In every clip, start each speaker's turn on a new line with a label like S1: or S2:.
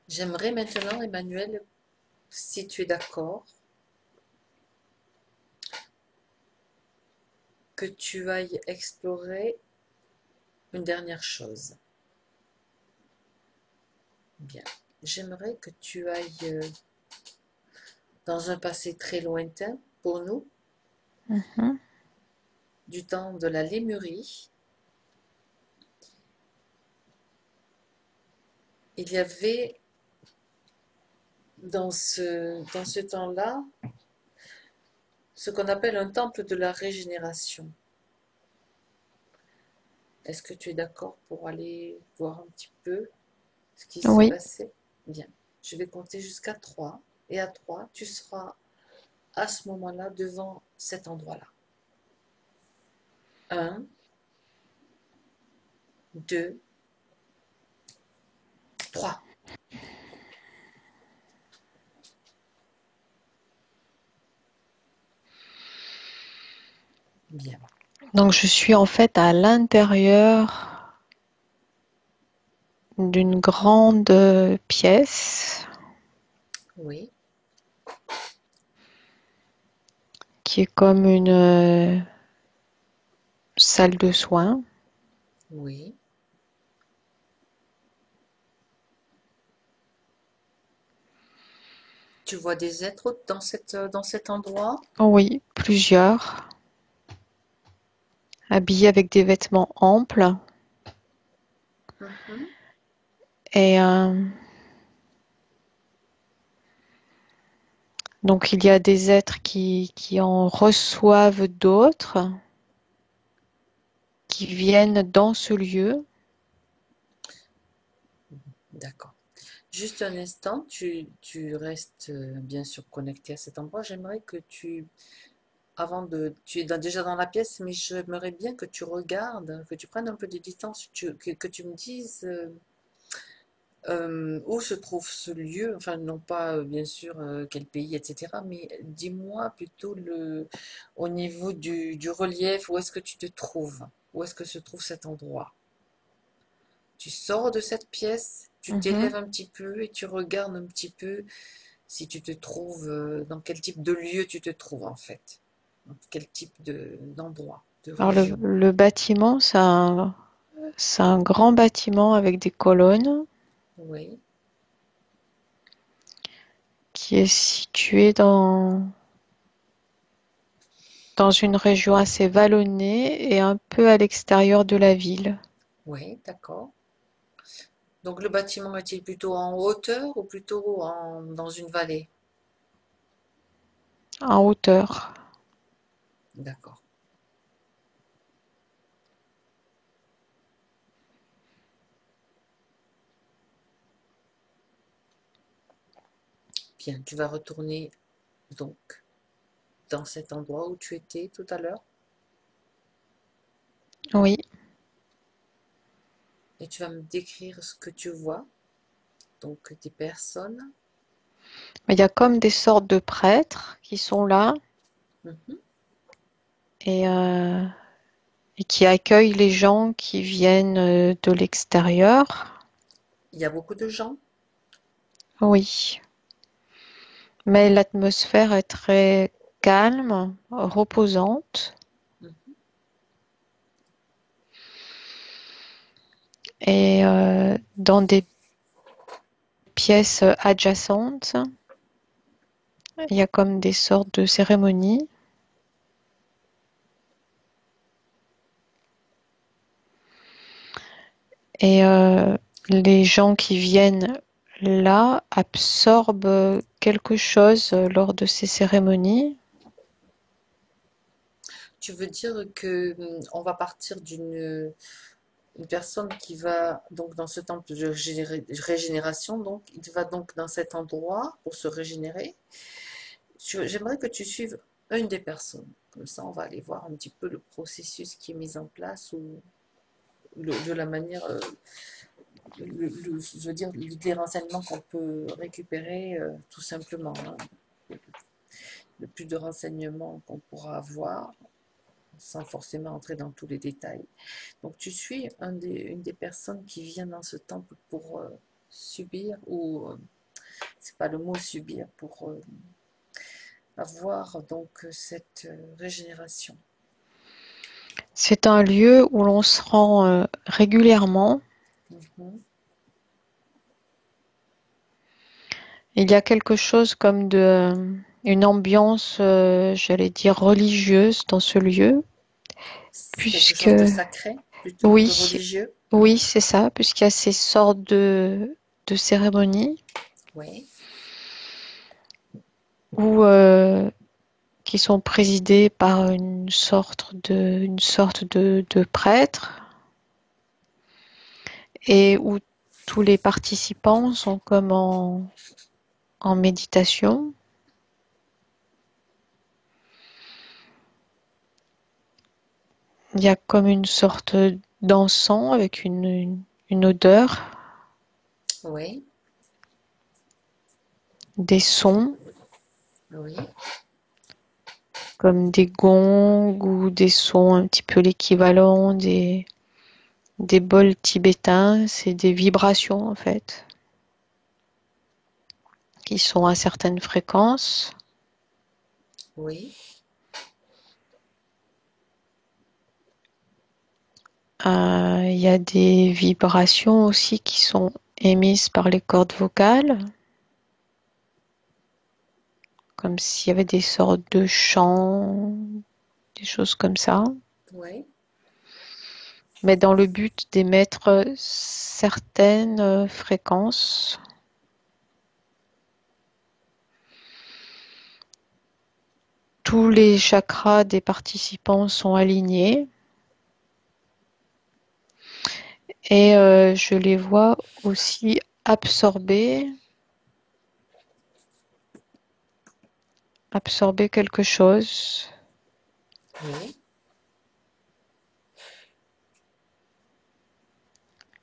S1: J'aimerais maintenant, Emmanuel, si tu es d'accord, que tu ailles explorer une dernière chose. Bien. J'aimerais que tu ailles dans un passé très lointain pour nous,
S2: Mhm.
S1: du temps de la Lémurie. Il y avait dans ce temps-là ce qu'on appelle un temple de la régénération. Est-ce que tu es d'accord pour aller voir un petit peu ce qui se
S2: Oui,
S1: passait? Bien. Je vais compter jusqu'à 3. Et à 3, tu seras à ce moment-là devant cet endroit-là. Un, 2, 3. Bien.
S2: donc je suis en fait à l'intérieur d'une grande pièce
S1: Oui,
S2: qui est comme une salle de soins.
S1: oui. Tu vois des êtres dans cet endroit?
S2: Oui, plusieurs, habillés avec des vêtements amples.
S1: Mhm.
S2: Et donc il y a des êtres qui en reçoivent d'autres, qui viennent dans ce lieu.
S1: D'accord. Juste un instant, tu restes bien sûr connecté à cet endroit. J'aimerais que tu es déjà dans la pièce, mais j'aimerais bien que tu regardes, que tu prennes un peu de distance, que tu me dises où se trouve ce lieu, enfin non pas bien sûr quel pays, etc. Mais dis-moi plutôt au niveau du relief, où est-ce que tu te trouves? Où est-ce que se trouve cet endroit? Tu sors de cette pièce, tu
S2: Mhm.
S1: t'élèves un petit peu et tu regardes un petit peu si tu te trouves, dans quel type de lieu tu te trouves en fait, dans quel type d'endroit, de
S2: Alors
S1: région.
S2: le bâtiment, c'est un grand bâtiment avec des colonnes
S1: Oui,
S2: qui est situé dans une région assez vallonnée et un peu à l'extérieur de la ville,
S1: oui, d'accord. Donc le bâtiment est-il plutôt en hauteur ou plutôt dans une vallée?
S2: en hauteur.
S1: D'accord. Bien, tu vas retourner donc dans cet endroit où tu étais tout à l'heure
S2: Oui.
S1: et tu vas me décrire ce que tu vois. Donc des personnes.
S2: Il y a comme des sortes de prêtres qui sont là
S1: Mhm.
S2: et, euh, et qui accueillent les gens qui viennent de l'extérieur.
S1: Il y a beaucoup de gens.
S2: Oui. Mais l'atmosphère est très calme, reposante.
S1: Mhm.
S2: Et dans des pièces adjacentes, il y a comme des sortes de cérémonies. Et les gens qui viennent là absorbent quelque chose lors de ces cérémonies.
S1: Tu veux dire que on va partir une personne qui va donc dans ce temple de régénération, donc il va donc dans cet endroit pour se régénérer. J'aimerais que tu suives une des personnes. Comme ça, on va aller voir un petit peu le processus qui est mis en place ou de la manière, je veux dire, les renseignements qu'on peut récupérer tout simplement, hein. Le plus de renseignements qu'on pourra avoir sans forcément entrer dans tous les détails. Donc tu suis une des personnes qui vient dans ce temple pour subir, ou c'est pas le mot subir, pour avoir donc cette régénération.
S2: C'est un lieu où l'on se rend régulièrement.
S1: Mhm.
S2: Il y a quelque chose comme une ambiance, j'allais dire religieuse dans ce lieu,
S1: C'est quelque
S2: puisque
S1: chose de sacré plutôt, de
S2: oui,
S1: religieux.
S2: oui, c'est ça, puisqu'il y a ces sortes de cérémonies
S1: Oui,
S2: où, qui sont présidées par une sorte de prêtre et où tous les participants sont comme en méditation. Il y a comme une sorte d'encens avec une odeur,
S1: oui,
S2: des sons
S1: oui,
S2: comme des gongs ou des sons un petit peu l'équivalent des bols tibétains. C'est des vibrations en fait qui sont à certaines fréquences.
S1: oui,
S2: Il y a des vibrations aussi qui sont émises par les cordes vocales, comme s'il y avait des sortes de chants, des choses comme ça,
S1: oui.
S2: mais dans le but d'émettre certaines fréquences. Tous les chakras des participants sont alignés et je les vois aussi absorber quelque chose.
S1: Oui.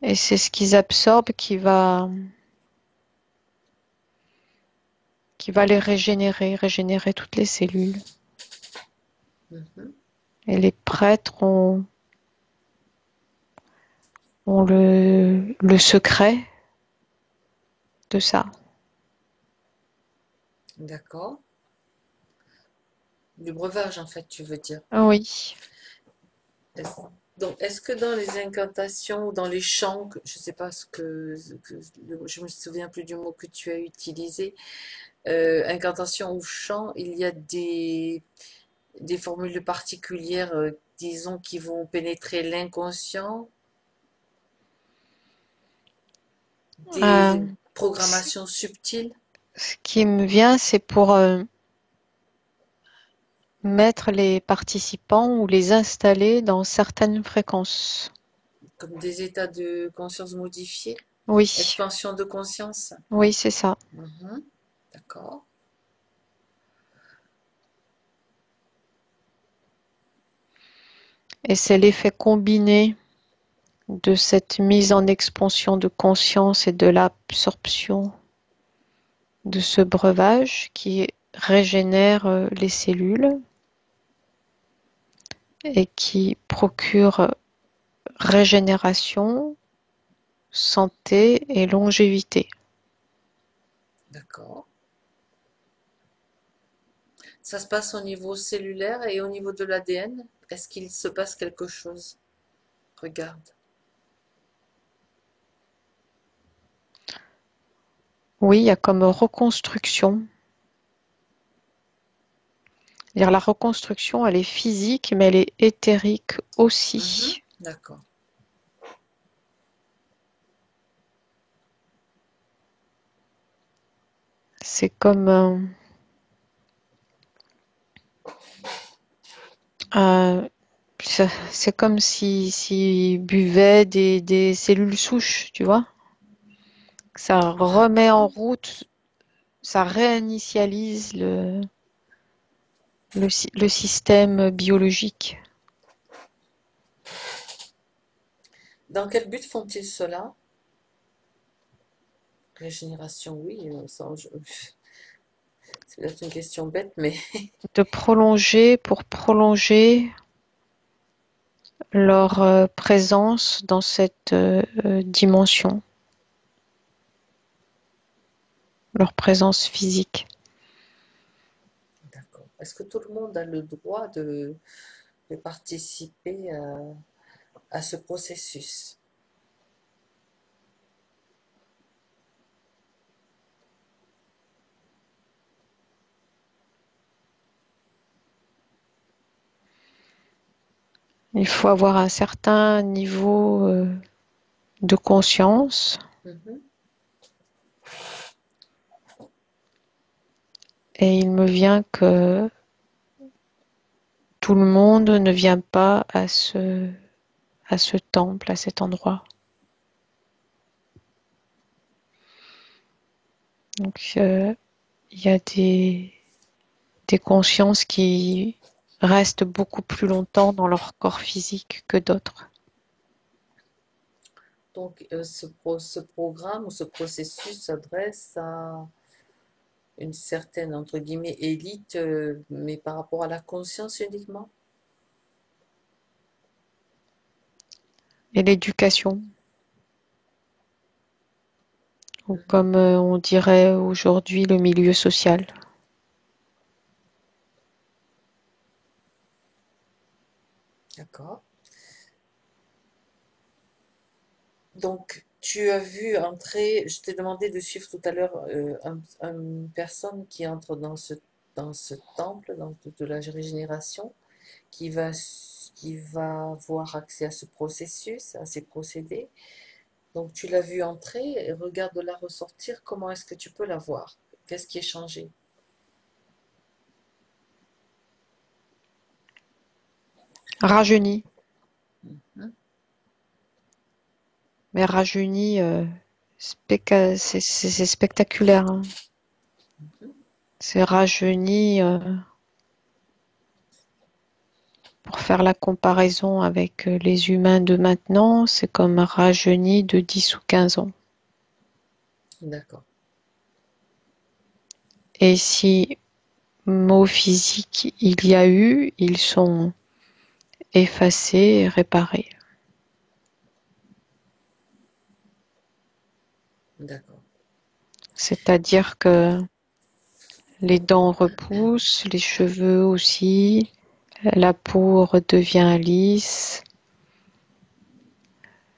S2: Et c'est ce qu'ils absorbent qui va les régénérer toutes les cellules.
S1: Mhm.
S2: Et les prêtres ont le secret de ça.
S1: D'accord. Du breuvage, en fait, tu veux dire.
S2: Ah oui.
S1: Est-ce- Donc, est-ce que dans les incantations ou dans les chants, je ne sais pas je me souviens plus du mot que tu as utilisé, incantation ou chant, il y a des formules particulières, disons, qui vont pénétrer l'inconscient, des
S2: Euh,
S1: programmations subtiles,
S2: Ce qui me vient, c'est pour mettre les participants ou les installer dans certaines fréquences.
S1: comme des états de conscience modifiés,
S2: Oui,
S1: expansion de conscience.
S2: oui, c'est ça.
S1: Mhm. D'accord.
S2: Et c'est l'effet combiné de cette mise en expansion de conscience et de l'absorption de ce breuvage qui régénère les cellules et qui procure régénération, santé et longévité.
S1: D'accord. Ça se passe au niveau cellulaire et au niveau de l'ADN. Est-ce qu'il se passe quelque chose? Regarde.
S2: Oui, il y a comme reconstruction. C'est-à-dire la reconstruction, elle est physique, mais elle est éthérique
S1: Mhm.
S2: aussi.
S1: D'accord.
S2: C'est comme euh, c'est comme si buvait des cellules souches, tu vois. Ça remet en
S1: D'accord.
S2: route, ça réinitialise le système biologique.
S1: Dans quel but font-ils cela? Régénération, oui. C'est peut-être une question bête, mais
S2: Pour prolonger leur présence dans cette dimension. leur présence physique.
S1: D'accord. Est-ce que tout le monde a le droit de participer à ce processus?
S2: Il faut avoir un certain niveau de conscience
S1: Mhm.
S2: et il me vient que tout le monde ne vient pas à ce temple, à cet endroit. Donc, il y a des consciences qui restent beaucoup plus longtemps dans leur corps physique que d'autres.
S1: Donc, ce programme ou ce processus s'adresse à une certaine, entre guillemets, élite, mais par rapport à la conscience uniquement?
S2: Et l'éducation, ou
S1: Mhm.
S2: comme on dirait aujourd'hui, le milieu social.
S1: D'accord. Donc, tu as vu entrer, je t'ai demandé de suivre tout à l'heure une personne qui entre dans ce temple, dans de la régénération, qui va avoir accès à ce processus, à ces procédés. Donc, tu l'as vu entrer et regarde-la ressortir. Comment est-ce que tu peux la voir? Qu'est-ce qui est changé?
S2: Rajeuni,
S1: Hein.
S2: mais rajeuni, c'est spectaculaire, hein. C'est rajeuni, pour faire la comparaison avec les humains de maintenant, c'est comme rajeuni de 10 ou 15 ans.
S1: D'accord.
S2: Et si mots physiques il y a eu, ils sont effacés et réparés.
S1: D'accord.
S2: C'est-à-dire que les dents repoussent, les cheveux aussi, la peau redevient lisse,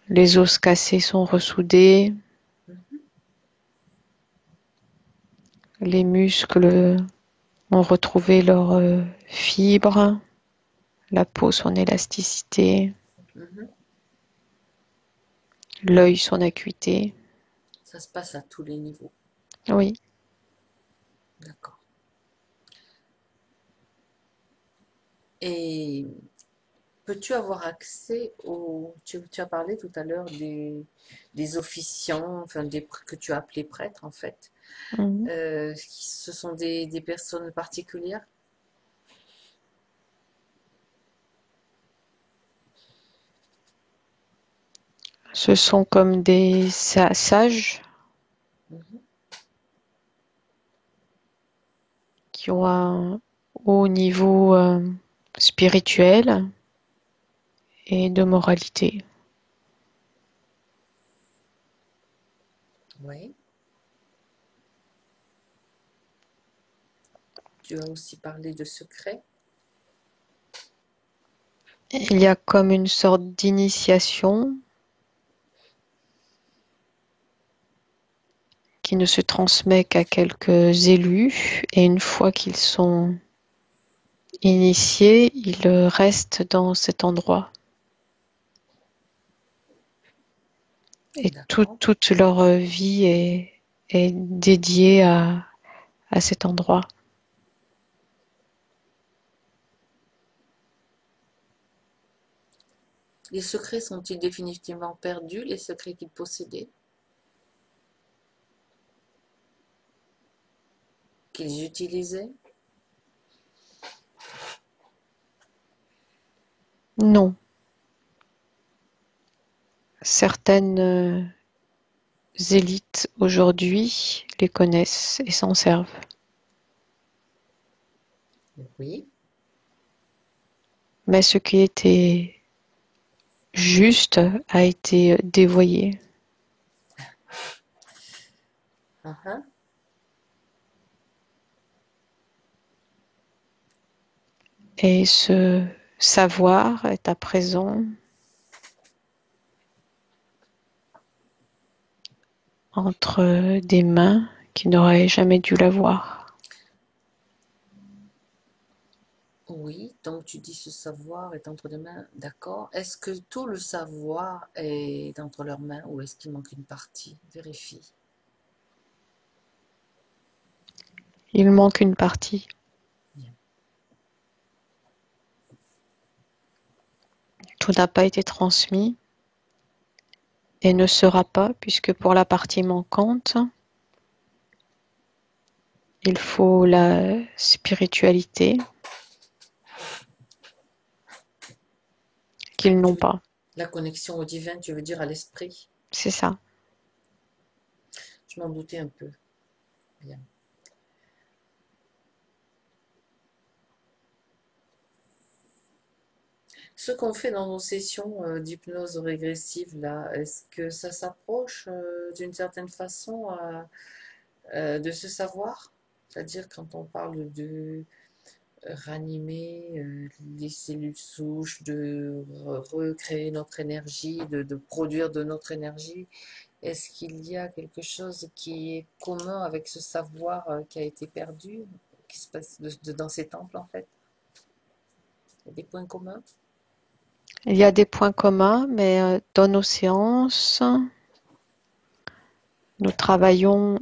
S2: les os cassés sont ressoudés, les muscles ont retrouvé leur fibre, la peau son élasticité,
S1: Mhm.
S2: l'œil son acuité.
S1: Ça se passe à tous les niveaux.
S2: Oui,
S1: D'accord. Et peux-tu avoir accès au... Tu as parlé tout à l'heure des officiants, enfin que tu as appelés prêtres en fait.
S2: mhm.
S1: Ce sont des personnes particulières?
S2: Ce sont comme des sages
S1: Mhm.
S2: qui ont un haut niveau spirituel et de moralité.
S1: Oui. Tu as aussi parlé de secrets.
S2: Il y a comme une sorte d'initiation qui ne se transmet qu'à quelques élus et une fois qu'ils sont initiés, ils restent dans cet endroit. Et
S1: D'accord.
S2: toute leur vie est dédiée à cet endroit.
S1: Les secrets sont-ils définitivement perdus, les secrets qu'ils possédaient, qu'ils utilisaient?
S2: Non, certaines élites aujourd'hui les connaissent et s'en servent.
S1: Oui.
S2: Mais ce qui était juste a été dévoyé.
S1: Ah, ah.
S2: Et ce savoir est à présent entre des mains qui n'auraient jamais dû l'avoir.
S1: Oui, donc tu dis ce savoir est entre les mains, d'accord. Est-ce que tout le savoir est entre leurs mains ou est-ce qu'il manque une partie? Vérifie.
S2: Il manque une partie.
S1: Bien.
S2: Tout n'a pas été transmis et ne sera pas, puisque pour la partie manquante, il faut la spiritualité qu'ils
S1: Tu
S2: n'ont
S1: veux-
S2: pas.
S1: La connexion au divin, tu veux dire à l'esprit?
S2: C'est ça.
S1: Je m'en doutais un peu. Bien. Ce qu'on fait dans nos sessions d'hypnose régressive, là, est-ce que ça s'approche d'une certaine façon de ce savoir? C'est-à-dire quand on parle de ranimer les cellules souches, de recréer notre énergie, de produire de notre énergie, est-ce qu'il y a quelque chose qui est commun avec ce savoir qui a été perdu, qui se passe dans ces temples en fait? Il y a des points communs?
S2: Il y a des points communs, mais dans nos séances, nous travaillons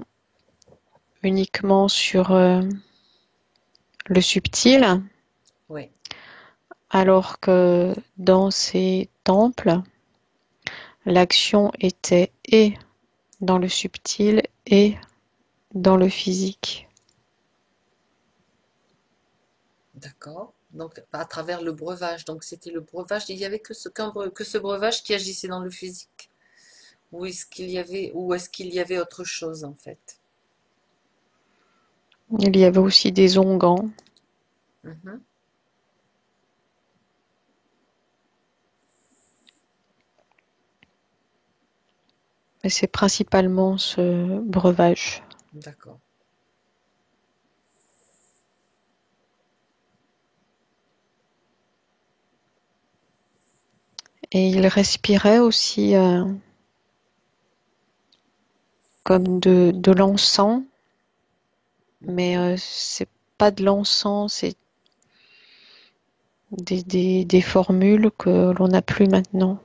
S2: uniquement sur le subtil,
S1: Oui,
S2: alors que dans ces temples, l'action était et dans le subtil et dans le physique.
S1: d'accord. Donc à travers le breuvage. Donc c'était le breuvage. Il n'y avait que ce breuvage qui agissait dans le physique. Ou est-ce qu'il y avait autre chose en fait?
S2: Il y avait aussi des onguents,
S1: Mhm.
S2: mais c'est principalement ce breuvage.
S1: D'accord.
S2: Et il respirait aussi comme de l'encens, mais
S1: Mhm.
S2: c'est pas de l'encens, c'est des formules que l'on n'a plus maintenant,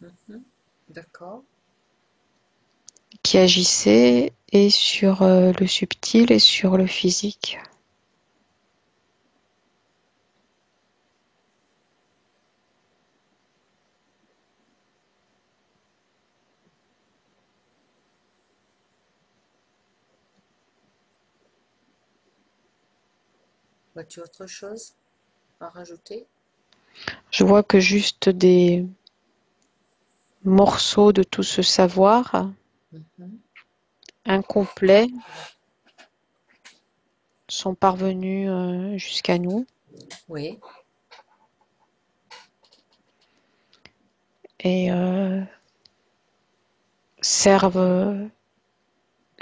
S1: Mhm. D'accord.
S2: qui agissaient et sur le subtil et sur le physique.
S1: Vois-tu autre chose à rajouter?
S2: Je vois que juste des morceaux de tout ce savoir
S1: Mhm.
S2: incomplets sont parvenus jusqu'à nous
S1: Oui,
S2: et servent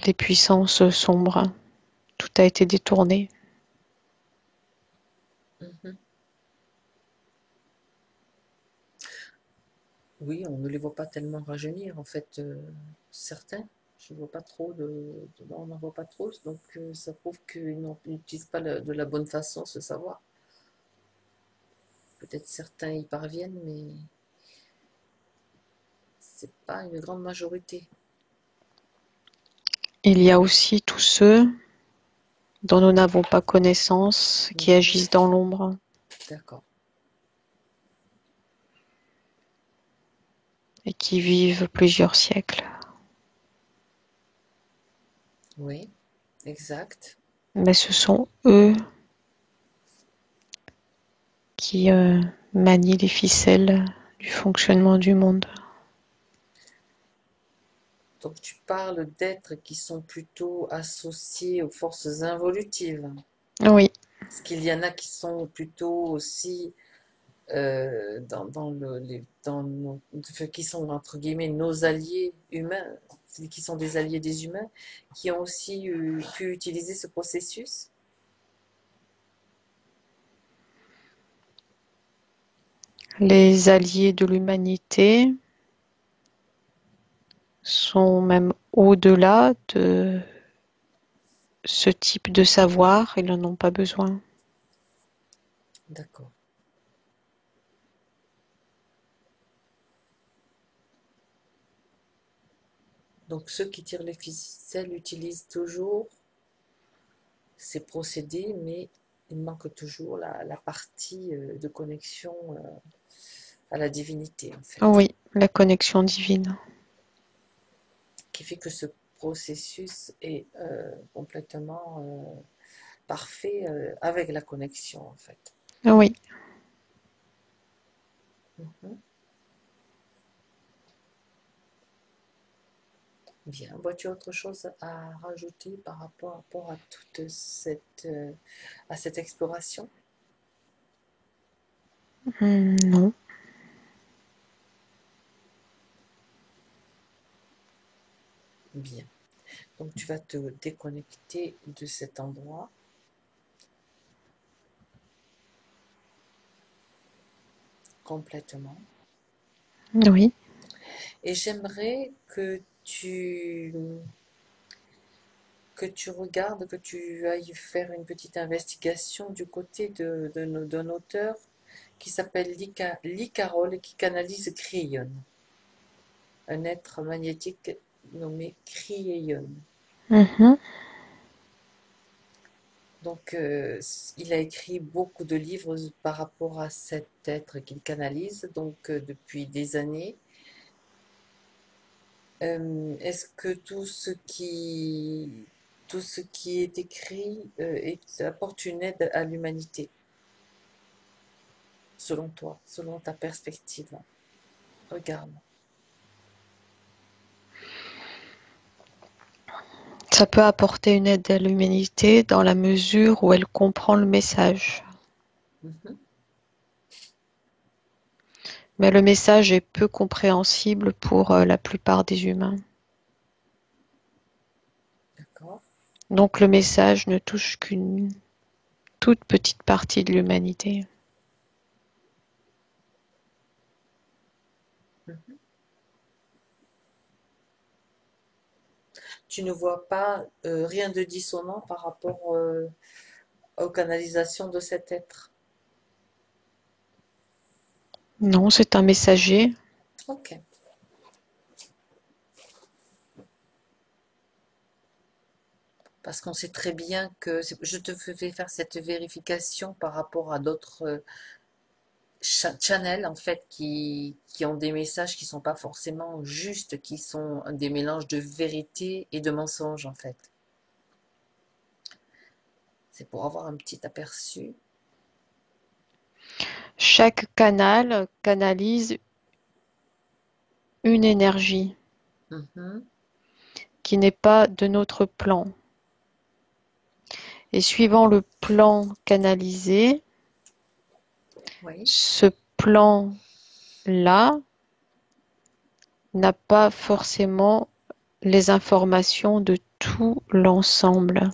S2: les puissances sombres. Tout a été détourné.
S1: mhm. Oui, on ne les voit pas tellement rajeunir en fait, certains. Je vois pas trop non, on n'en voit pas trop, donc ça prouve qu'ils n'utilisent pas de la bonne façon ce savoir. Peut-être certains y parviennent, mais c'est pas une grande majorité.
S2: Il y a aussi tous ceux dont nous n'avons pas connaissance, qui
S1: Mhm.
S2: agissent dans l'ombre
S1: D'accord.
S2: et qui vivent plusieurs siècles.
S1: Oui, exact.
S2: Mais ce sont eux qui manient les ficelles du fonctionnement du monde.
S1: Donc tu parles d'êtres qui sont plutôt associés aux forces involutives.
S2: Oui,
S1: Est-ce qu'il y en a qui sont plutôt aussi dans qui sont entre guillemets nos alliés humains, qui sont des alliés des humains, qui ont aussi pu utiliser ce processus?
S2: Les alliés de l'humanité sont même au-delà de ce type de savoir, ils n'en ont pas besoin.
S1: D'accord. Donc ceux qui tirent les ficelles utilisent toujours ces procédés, mais il manque toujours la partie de connexion à la divinité, en fait,
S2: Oui, la connexion divine.
S1: qui fait que ce processus est complètement parfait avec la connexion, en fait.
S2: Oui.
S1: Mhm. Bien. Vois-tu autre chose à rajouter par rapport à toute à cette exploration?
S2: Non.
S1: Bien. Donc tu vas te déconnecter de cet endroit complètement.
S2: Oui.
S1: Et j'aimerais que tu regardes, que tu ailles faire une petite investigation du côté d'un auteur qui s'appelle Lee Carroll et qui canalise Cryon, un être magnétique nommé Cryon.
S2: Mhm.
S1: Donc, il a écrit beaucoup de livres par rapport à cet être qu'il canalise, donc depuis des années. Est-ce que tout ce qui est écrit apporte une aide à l'humanité, selon toi, selon ta perspective? Regarde.
S2: Ça peut apporter une aide à l'humanité dans la mesure où elle comprend le message.
S1: Mhm,
S2: Mais le message est peu compréhensible pour la plupart des humains.
S1: d'accord.
S2: Donc le message ne touche qu'une toute petite partie de l'humanité.
S1: Mhm. Tu ne vois pas rien de dissonant par rapport aux canalisations de cet être.
S2: Non, c'est un messager.
S1: Ok. Parce qu'on sait très bien que je te fais faire cette vérification par rapport à d'autres channels en fait qui ont des messages qui sont pas forcément justes, qui sont des mélanges de vérité et de mensonges en fait. C'est pour avoir un petit aperçu.
S2: Chaque canal canalise une énergie
S1: Mhm.
S2: qui n'est pas de notre plan. Et suivant le plan canalisé,
S1: Oui,
S2: ce plan-là n'a pas forcément les informations de tout l'ensemble.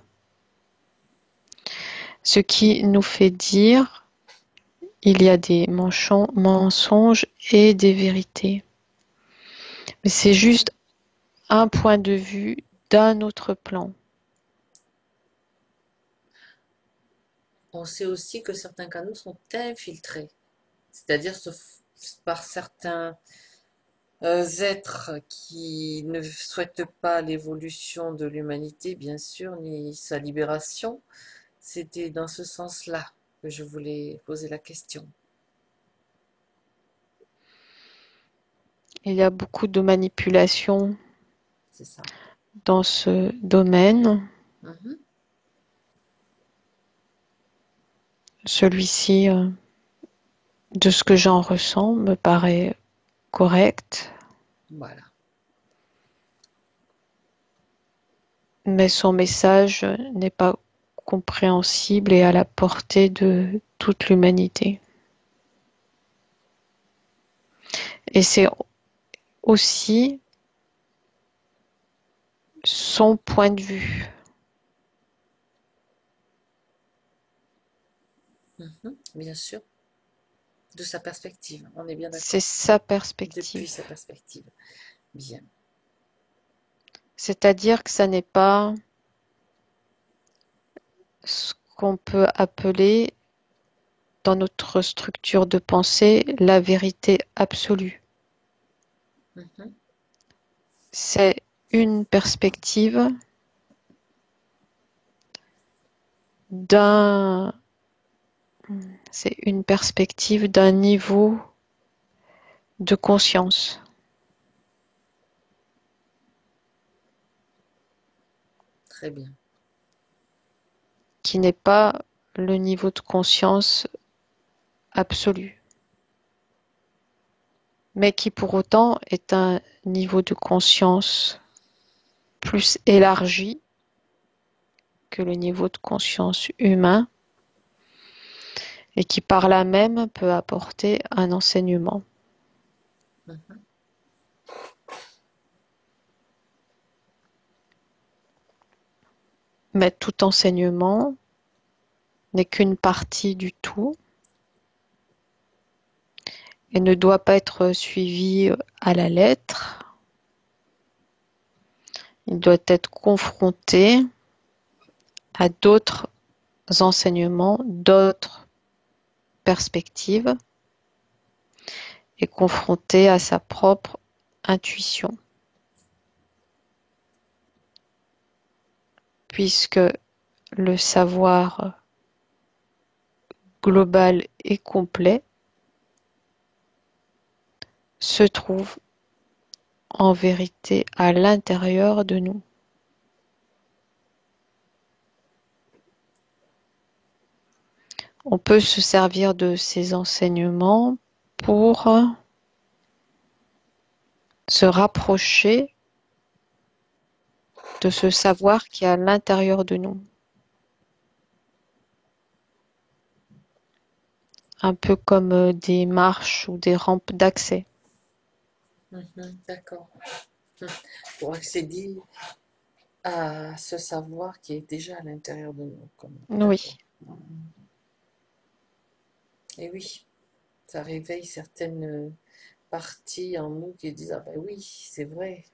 S2: Ce qui nous fait dire il y a des mensonges et des vérités. Mais c'est juste un point de vue d'un autre plan.
S1: on sait aussi que certains canaux sont infiltrés, c'est-à-dire par certains êtres qui ne souhaitent pas l'évolution de l'humanité, bien sûr, ni sa libération. C'était dans ce sens-là que je voulais poser la question.
S2: Il y a beaucoup de manipulations
S1: C'est ça.
S2: dans ce domaine.
S1: Mhm.
S2: Celui-ci, de ce que j'en ressens, me paraît correct,
S1: Voilà.
S2: mais son message n'est pas compréhensible et à la portée de toute l'humanité. Et c'est aussi son point de vue.
S1: Mhm. Bien sûr. De sa perspective, on est bien
S2: C'est
S1: d'accord.
S2: sa
S1: Depuis
S2: perspective.
S1: sa perspective. Bien.
S2: C'est-à-dire que ça n'est pas ce qu'on peut appeler dans notre structure de pensée la vérité absolue.
S1: Mhm.
S2: C'est une perspective d'un, c'est une perspective d'un niveau de conscience
S1: Très bien.
S2: qui n'est pas le niveau de conscience absolu, mais qui pour autant est un niveau de conscience plus élargi que le niveau de conscience humain et qui par là même peut apporter un enseignement.
S1: Mhm.
S2: Mais tout enseignement n'est qu'une partie du tout et ne doit pas être suivi à la lettre. Il doit être confronté à d'autres enseignements, d'autres perspectives et confronté à sa propre intuition. Puisque le savoir global et complet se trouve en vérité à l'intérieur de nous. On peut se servir de ces enseignements pour se rapprocher de ce savoir qui est à l'intérieur de nous. Un peu comme des marches ou des rampes d'accès.
S1: Mhm. D'accord. Mhm. Pour accéder à ce savoir qui est déjà à l'intérieur de nous. D'accord.
S2: Oui,
S1: Et oui, ça réveille certaines parties en nous qui disent: ah ben oui, c'est vrai,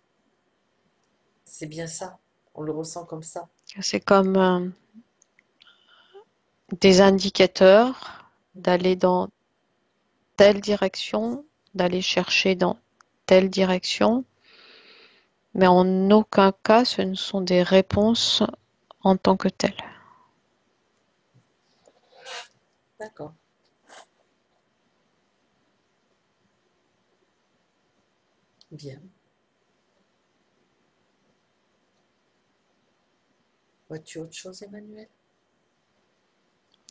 S1: c'est bien ça. On le ressent comme ça.
S2: c'est comme des indicateurs d'aller dans telle direction, d'aller chercher dans telle direction, mais en aucun cas ce ne sont des réponses en tant que telles.
S1: D'accord. Bien. Vois-tu autre chose, Emmanuel?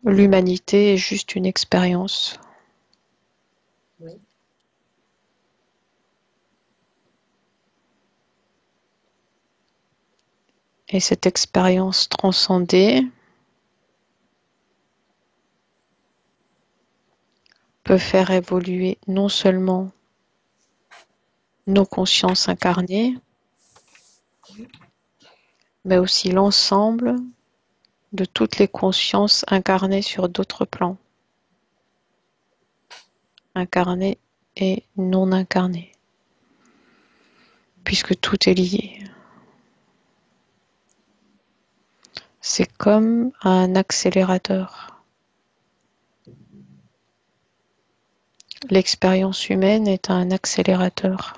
S2: L'humanité est juste une expérience.
S1: Oui.
S2: Et cette expérience transcendée peut faire évoluer non seulement nos consciences incarnées, mais aussi l'ensemble de toutes les consciences incarnées sur d'autres plans, incarnées et non incarnées, puisque tout est lié. C'est comme un accélérateur. L'expérience humaine est un accélérateur.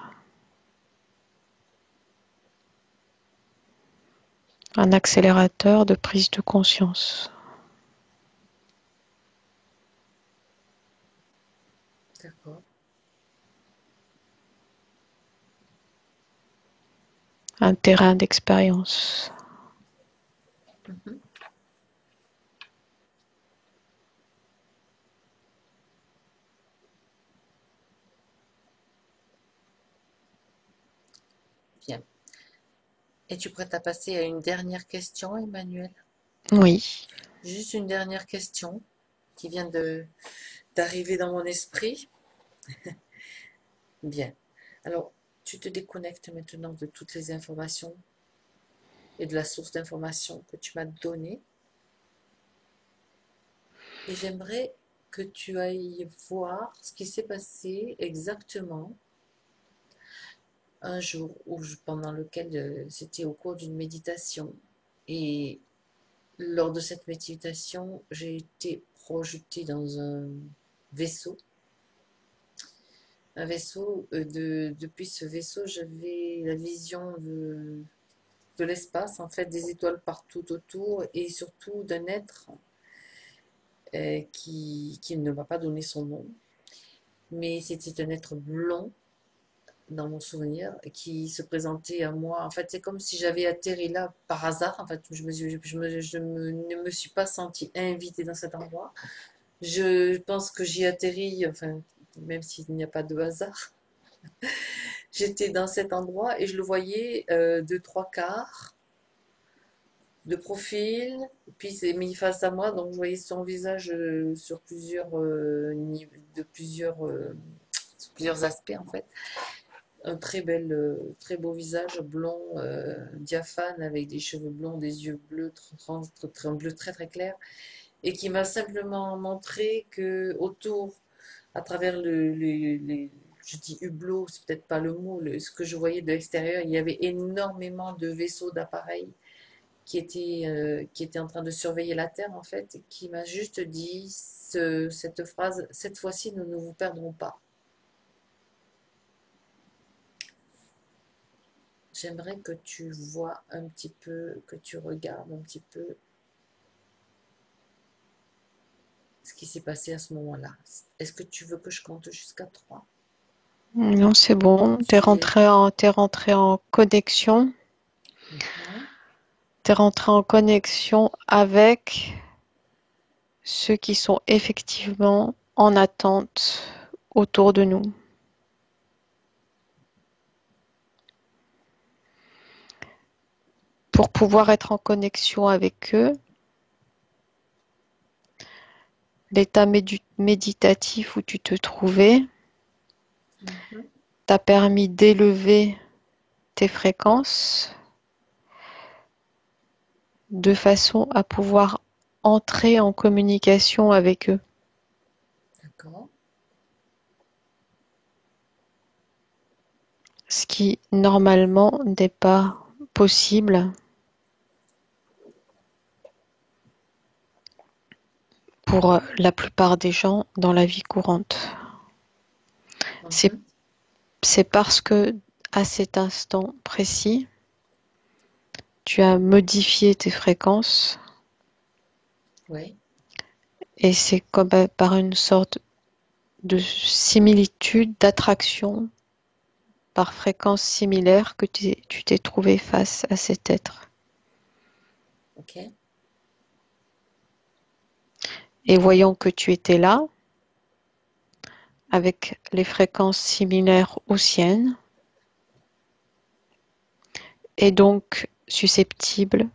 S2: Un accélérateur de prise de conscience.
S1: D'accord.
S2: Un terrain d'expérience.
S1: Mhm. Bien. Es-tu prête à passer à une dernière question, Emmanuel?
S2: Oui.
S1: Juste une dernière question qui vient de d'arriver dans mon esprit. Bien. Alors, tu te déconnectes maintenant de toutes les informations et de la source d'information que tu m'as donnée. Et j'aimerais que tu ailles voir ce qui s'est passé exactement un jour pendant lequel c'était au cours d'une méditation. Et lors de cette méditation, j'ai été projetée dans vaisseau. Un vaisseau, depuis ce vaisseau, j'avais la vision de l'espace, en fait, des étoiles partout autour et surtout d'un être qui ne m'a pas donné son nom, mais c'était un être blond dans mon souvenir qui se présentait à moi. En fait, c'est comme si j'avais atterri là par hasard. En fait, ne me suis pas sentie invitée dans cet endroit. Je pense que j'y atterris, enfin, même s'il n'y a pas de hasard. J'étais dans cet endroit et je le voyais de trois quarts de profil, puis c'est mis face à moi, donc je voyais son visage sur sur plusieurs aspects en fait. Un très beau visage blond, diaphane, avec des cheveux blonds, des yeux bleus, un bleu très très clair, et qui m'a simplement montré que autour, à travers je dis hublot, c'est peut-être pas le mot, ce que je voyais de l'extérieur, il y avait énormément de vaisseaux, d'appareils qui était en train de surveiller la Terre, en fait, et qui m'a juste dit cette phrase, cette fois-ci, nous ne vous perdrons pas. J'aimerais que tu vois un petit peu, que tu regardes un petit peu ce qui s'est passé à ce moment-là. Est-ce que tu veux que je compte jusqu'à 3?
S2: Non, c'est bon.
S1: Tu es...
S2: T'es rentré en connexion.
S1: Mhm.
S2: T'es rentré en connexion avec ceux qui sont effectivement en attente autour de nous. Pour pouvoir être en connexion avec eux, l'état méditatif où tu te trouvais
S1: Mhm.
S2: t'a permis d'élever tes fréquences de façon à pouvoir entrer en communication avec eux.
S1: D'accord.
S2: Ce qui normalement n'est pas possible pour la plupart des gens dans la vie courante. C'est,
S1: Mhm.
S2: c'est parce que à cet instant précis, tu as modifié tes fréquences
S1: Oui.
S2: et c'est comme par une sorte de similitude, d'attraction par fréquence similaire que tu t'es trouvé face à cet être.
S1: Ok.
S2: Et voyant que tu étais là, avec les fréquences similaires aux siennes, et donc susceptible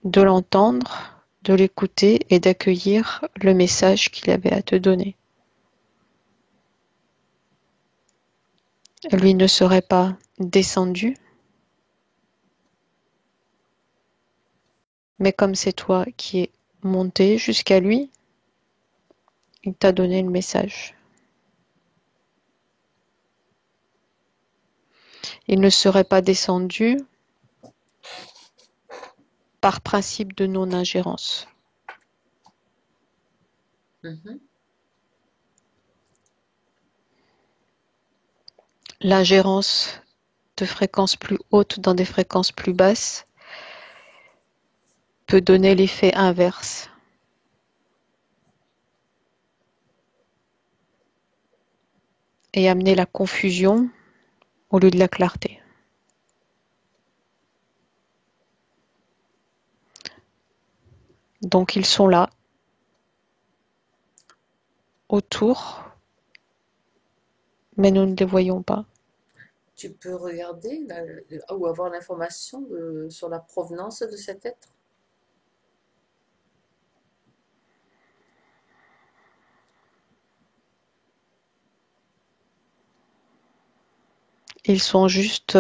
S2: de l'entendre, de l'écouter et d'accueillir le message qu'il avait à te donner. Lui ne serait pas descendu, mais comme c'est toi qui es monté jusqu'à lui, il t'a donné le message. Il ne serait pas descendu par principe de non-ingérence.
S1: Mhm.
S2: L'ingérence de fréquences plus hautes dans des fréquences plus basses peut donner l'effet inverse et amener la confusion au lieu de la clarté. Donc ils sont là, autour, mais nous ne les voyons pas.
S1: Tu peux regarder ou avoir l'information sur la provenance de cet être.
S2: Ils sont juste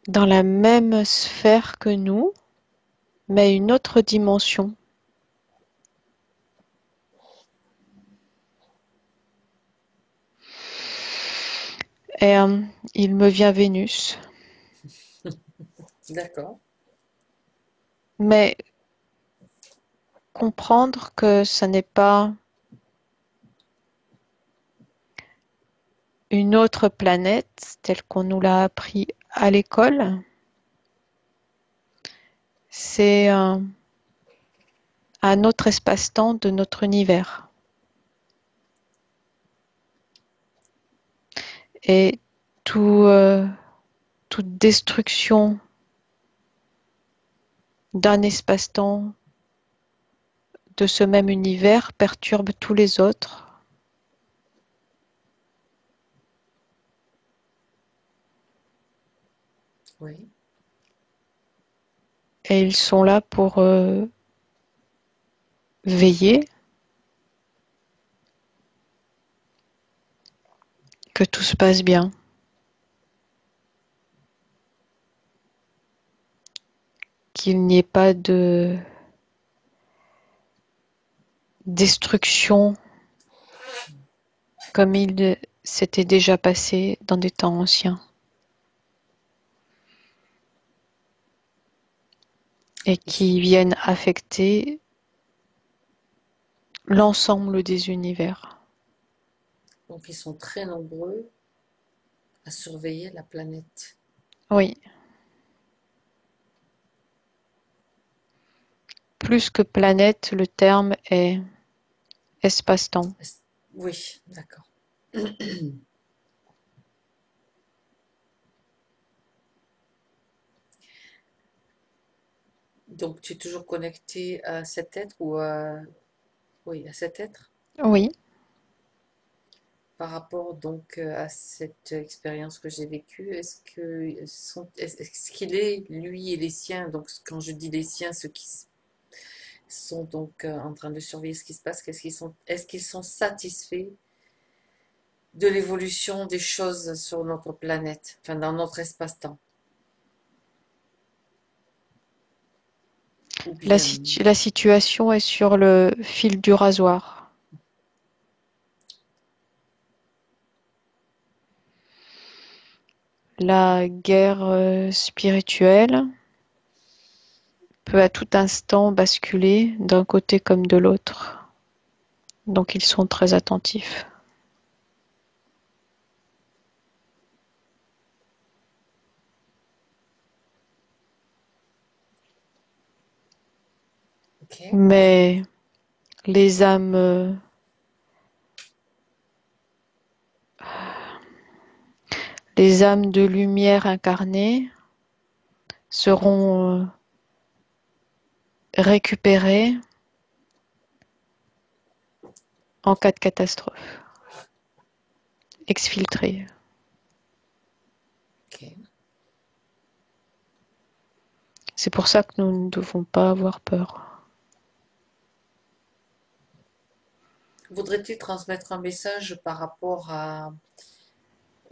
S2: dans la même sphère que nous, mais une autre dimension. Et il me vient Vénus.
S1: D'accord.
S2: Mais comprendre que ce n'est pas une autre planète telle qu'on nous l'a appris à l'école, c'est un autre espace-temps de notre univers. Et tout, toute destruction d'un espace-temps de ce même univers perturbe tous les autres.
S1: Oui.
S2: Et ils sont là pour veiller que tout se passe bien. Qu'il n'y ait pas de destruction comme il s'était déjà passé dans des temps anciens. Et qui viennent affecter l'ensemble des univers.
S1: Donc ils sont très nombreux à surveiller la planète.
S2: Oui, plus que planète, le terme est espace-temps.
S1: Oui, d'accord. Donc tu es toujours connecté à cet être ou à... Oui, à cet être
S2: Oui,
S1: par rapport donc à cette expérience que j'ai vécue. Est-ce qu'il est, lui et les siens, donc quand je dis les siens, ceux qui sont donc en train de surveiller ce qui se passe, est-ce qu'ils sont satisfaits de l'évolution des choses sur notre planète, enfin dans notre espace-temps? Ou
S2: la,
S1: bien,
S2: la situation est sur le fil du rasoir. La guerre spirituelle peut à tout instant basculer d'un côté comme de l'autre. Donc ils sont très attentifs.
S1: ok,
S2: Mais les âmes, les âmes de lumière incarnées seront récupérées en cas de catastrophe, exfiltrées.
S1: ok.
S2: C'est pour ça que nous ne devons pas avoir peur.
S1: Voudrais-tu transmettre un message par rapport à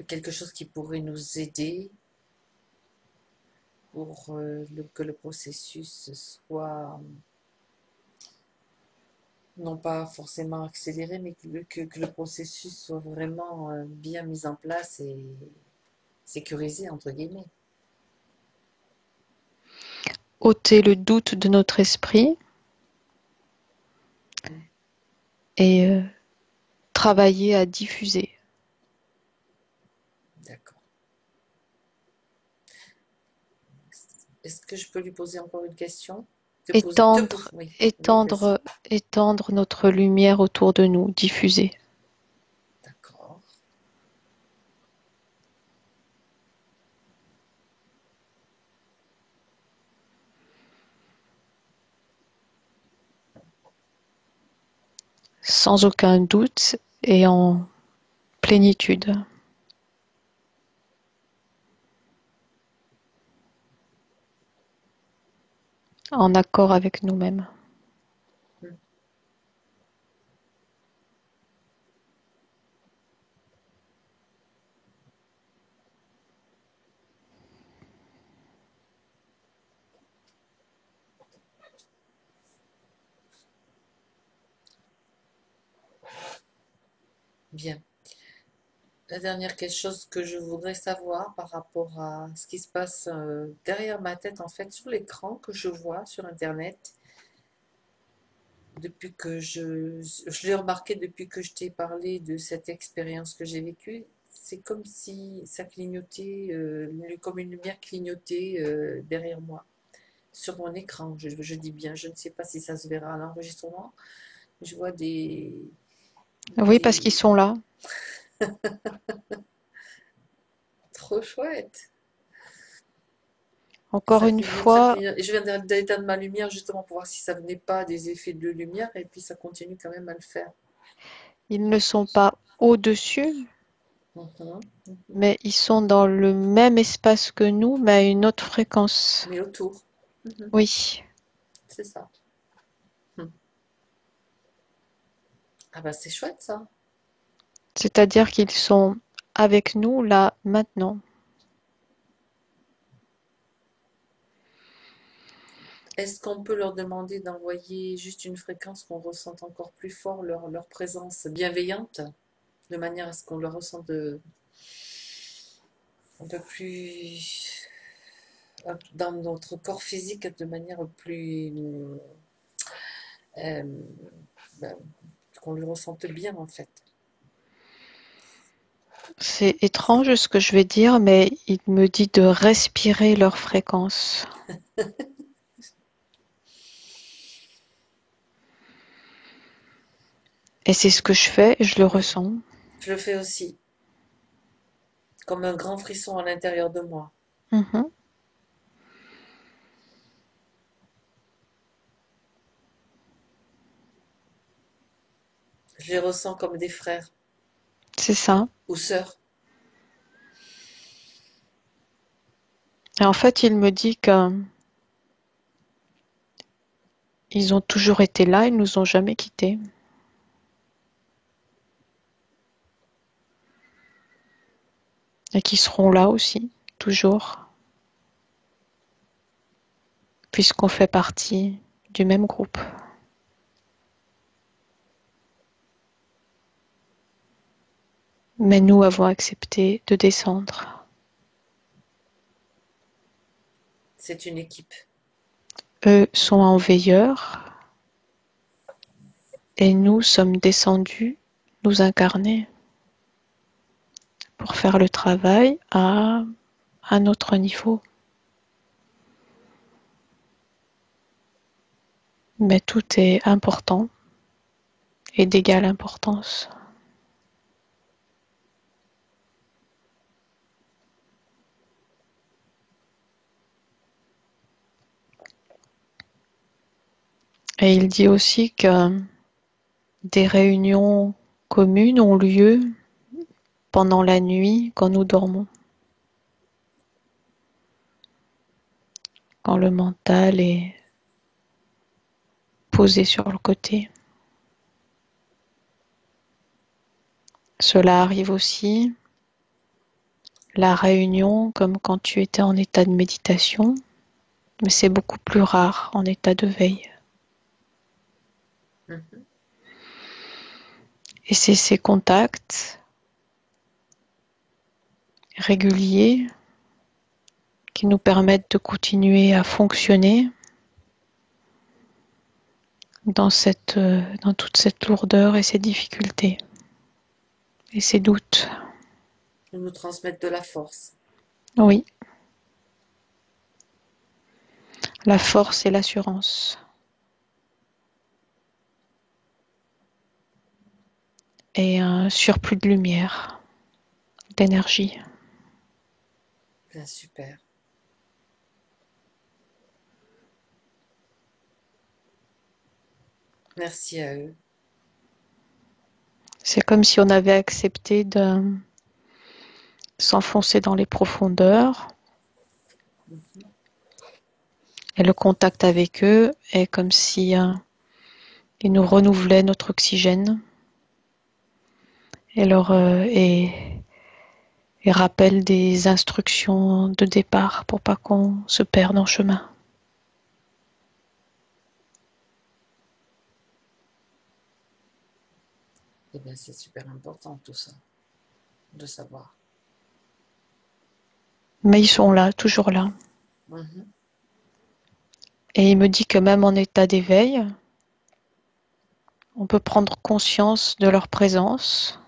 S1: quelque chose qui pourrait nous aider pour que le processus soit non pas forcément accéléré, mais que le processus soit vraiment bien mis en place et sécurisé, entre guillemets.
S2: Ôter le doute de notre esprit
S1: Mm.
S2: et travailler à diffuser.
S1: D'accord. Est-ce que je peux lui poser encore une question?
S2: Étendre,
S1: Oui, oui, vas-y.
S2: étendre, étendre notre lumière autour de nous, diffuser.
S1: D'accord.
S2: Sans aucun doute et en plénitude, en accord avec nous-mêmes.
S1: Mm. Bien. La dernière quelque chose que je voudrais savoir par rapport à ce qui se passe derrière ma tête, en fait, sur l'écran que je vois sur Internet, depuis que je l'ai remarqué depuis que je t'ai parlé de cette expérience que j'ai vécue, c'est comme si ça clignotait, comme une lumière clignotait derrière moi, sur mon écran. Je dis bien, je ne sais pas si ça se verra à l'enregistrement. Je vois
S2: Oui, parce qu'ils
S1: des...
S2: sont là.
S1: Trop chouette.
S2: Encore
S1: Ça
S2: une
S1: clignote, ça
S2: fois,
S1: clignote. Et je viens d'éteindre ma lumière justement pour voir si ça venait pas des effets de lumière et puis ça continue quand même à le faire.
S2: ils ne sont pas au-dessus,
S1: Mhm, mhm.
S2: mais ils sont dans le même espace que nous, mais à une autre fréquence.
S1: Mais autour. Mhm,
S2: Oui,
S1: c'est ça. Mhm. Ah bah c'est chouette ça.
S2: c'est-à-dire qu'ils sont avec nous là, maintenant.
S1: Est-ce qu'on peut leur demander d'envoyer juste une fréquence qu'on ressente encore plus fort leur présence bienveillante, de manière à ce qu'on le ressente un peu plus dans notre corps physique de manière plus euh, ben, qu'on le ressente bien en fait.
S2: C'est étrange ce que je vais dire, mais il me dit de respirer leur fréquence. Et c'est ce que je fais, et je le
S1: Oui,
S2: ressens.
S1: je le fais aussi, comme un grand frisson à l'intérieur de moi.
S2: Mhm,
S1: Je les ressens comme des frères
S2: c'est ça.
S1: ou sœurs.
S2: Et en fait, il me dit qu'ils ont toujours été là, ils nous ont jamais quittés. Et qu'ils seront là aussi, toujours, puisqu'on fait partie du même groupe. Mais nous avons accepté de descendre.
S1: C'est une équipe.
S2: Eux sont en veilleur et nous sommes descendus nous incarner pour faire le travail à un autre niveau. Mais tout est important et d'égale importance. Et il dit aussi que des réunions communes ont lieu pendant la nuit quand nous dormons, quand le mental est posé sur le côté. Cela arrive aussi, la réunion, comme quand tu étais en état de méditation, mais c'est beaucoup plus rare en état de veille.
S1: Mhm.
S2: Et c'est ces contacts réguliers qui nous permettent de continuer à fonctionner dans toute cette lourdeur et ces difficultés et ces doutes.
S1: Ils nous transmettent de la force.
S2: Oui, la force et l'assurance et un surplus de lumière, d'énergie.
S1: Bien, super. Merci à eux.
S2: C'est comme si on avait accepté de s'enfoncer dans les profondeurs et le contact avec eux est comme si ils nous renouvelaient notre oxygène et et rappellent des instructions de départ pour pas qu'on se perde en chemin.
S1: Eh bien, c'est super important tout ça, de savoir.
S2: Mais ils sont là, toujours là.
S1: Mhm.
S2: Et il me dit que même en état d'éveil, on peut prendre conscience de leur présence,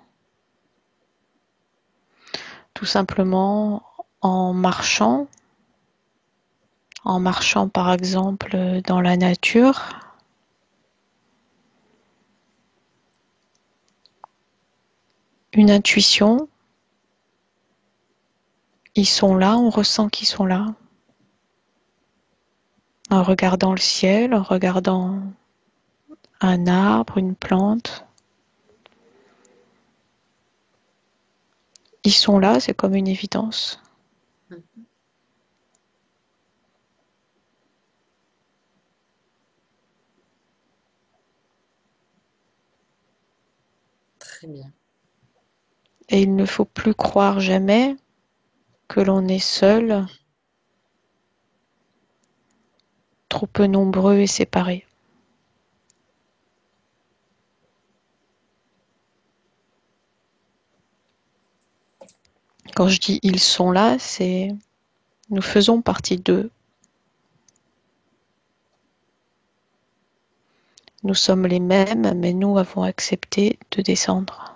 S2: tout simplement en marchant par exemple dans la nature, une intuition, ils sont là, on ressent qu'ils sont là, en regardant le ciel, en regardant un arbre, une plante. Ils sont là, c'est comme une évidence.
S1: Mhm. Très bien.
S2: Et il ne faut plus croire jamais que l'on est seul, trop peu nombreux et séparés. Quand je dis ils sont là, c'est nous faisons partie d'eux. Nous sommes les mêmes, mais nous avons accepté de descendre.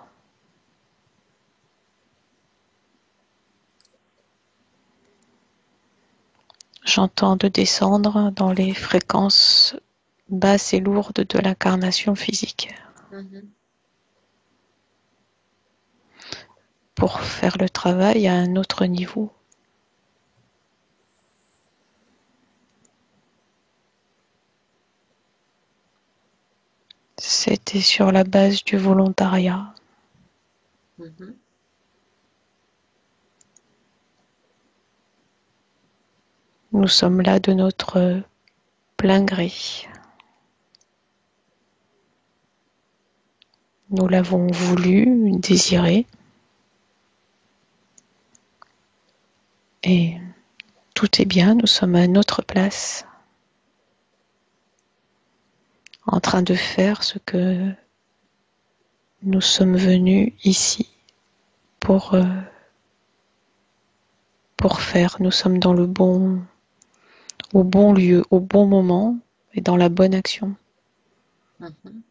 S2: J'entends de descendre dans les fréquences basses et lourdes de l'incarnation physique
S1: Mhm.
S2: pour faire le travail à un autre niveau. C'était sur la base du volontariat.
S1: Mhm.
S2: Nous sommes là de notre plein gré. Nous l'avons voulu, désiré, et tout est bien, nous sommes à notre place, en train de faire ce que nous sommes venus ici pour, euh, pour faire. Nous sommes dans au bon lieu, au bon moment et dans la bonne action.
S1: Mhm.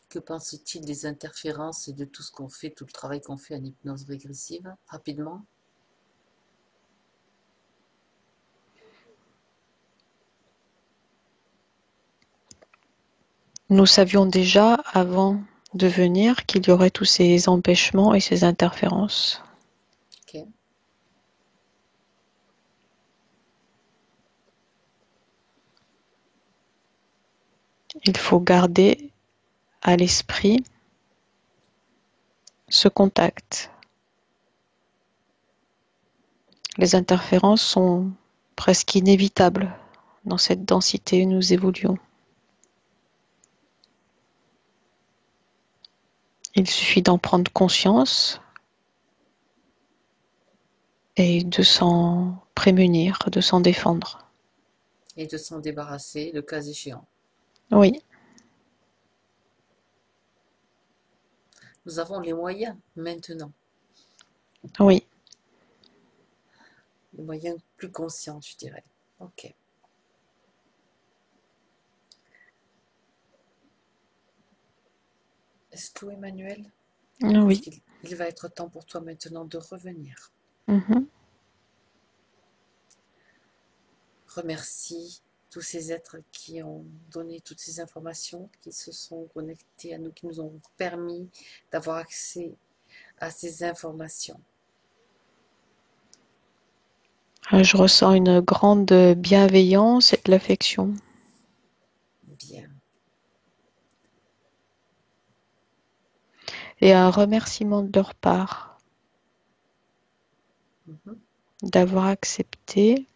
S1: Que penses-tu des interférences et de tout ce qu'on fait, tout le travail qu'on fait en hypnose régressive, rapidement?
S2: Nous savions déjà avant de venir qu'il y aurait tous ces empêchements et ces interférences.
S1: Ok.
S2: Il faut garder à l'esprit ce contact. Les interférences sont presque inévitables dans cette densité où nous évoluons. Il suffit d'en prendre conscience et de s'en prémunir, de s'en défendre.
S1: Et de s'en débarrasser, le cas échéant.
S2: Oui,
S1: Nous avons les moyens maintenant,
S2: oui.
S1: les moyens plus conscients, je dirais. Ok. Est-ce que Emmanuel, est-ce
S2: Oui.
S1: qu'il va être temps pour toi maintenant de revenir?
S2: Mhm.
S1: Remercie tous ces êtres qui ont donné toutes ces informations, qui se sont connectés à nous, qui nous ont permis d'avoir accès à ces informations.
S2: Je ressens une grande bienveillance et de l'affection.
S1: Bien.
S2: Et un remerciement de leur part
S1: Mhm.
S2: d'avoir accepté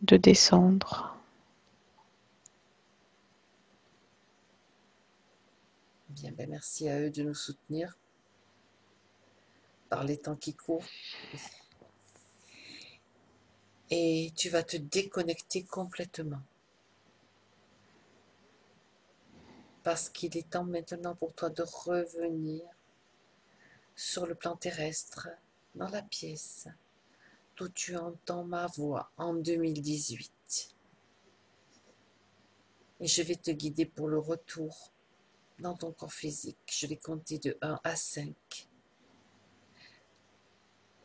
S2: de descendre.
S1: Bien, ben merci à eux de nous soutenir par les temps qui courent. Et tu vas te déconnecter complètement. Parce qu'il est temps maintenant pour toi de revenir sur le plan terrestre, dans la pièce, d'où tu entends ma voix en 2018. Et je vais te guider pour le retour dans ton corps physique. Je vais compter de 1 à 5.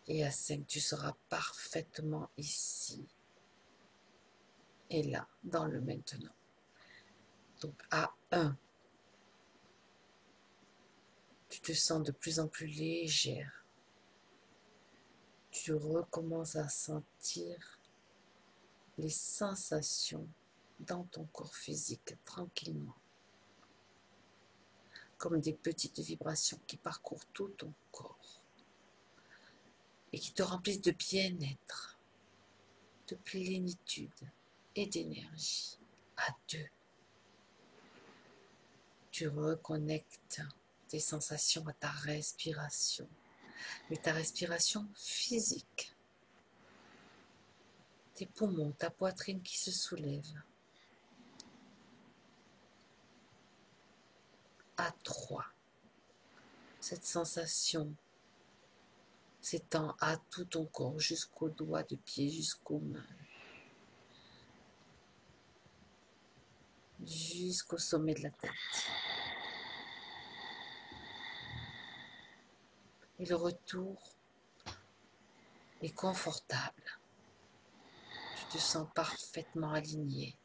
S1: Et à 5, tu seras parfaitement ici et là, dans le maintenant. Donc à 1, tu te sens de plus en plus légère. Tu recommences à sentir les sensations dans ton corps physique tranquillement, comme des petites vibrations qui parcourent tout ton corps et qui te remplissent de bien-être, de plénitude et d'énergie. À 2, tu reconnectes tes sensations à ta respiration, mais ta respiration physique, tes poumons, ta poitrine qui se soulève. À 3, cette sensation s'étend à tout ton corps, jusqu'aux doigts de pied, jusqu'aux mains, jusqu'au sommet de la tête. Et le retour est confortable. Tu te sens parfaitement aligné.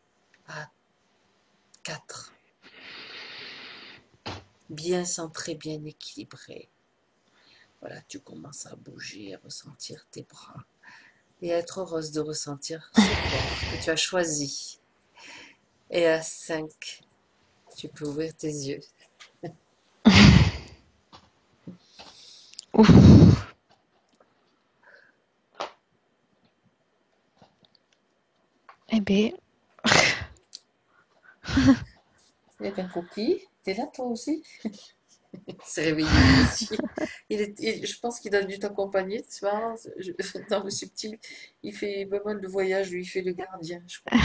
S1: À 4, bien centré, bien équilibré. Voilà, tu commences à bouger, à ressentir tes bras et à être heureuse de ressentir ce corps que tu as choisi. Et à 5, tu peux ouvrir tes yeux.
S2: Ouf. Eh bien,
S1: Il y a un cookie. T'es là toi aussi? Il s'est réveillé aussi. Je pense qu'il a dû t'accompagner. C'est marrant. Dans le subtil, il fait pas mal de voyages. Lui, il fait le gardien, je crois.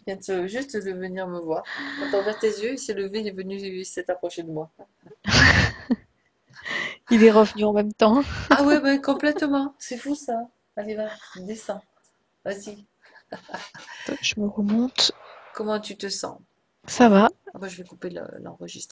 S1: Il vient juste de venir me voir. Quand t'as ouvert tes yeux, il s'est levé, il est venu, il s'est approché de moi.
S2: il est revenu en même temps.
S1: Ah ouais, ben complètement. C'est fou ça. Allez, va, descends. Vas-y.
S2: Je me remonte.
S1: Comment tu te sens?
S2: Ça va.
S1: Ah bah, je vais couper l'enregistrement.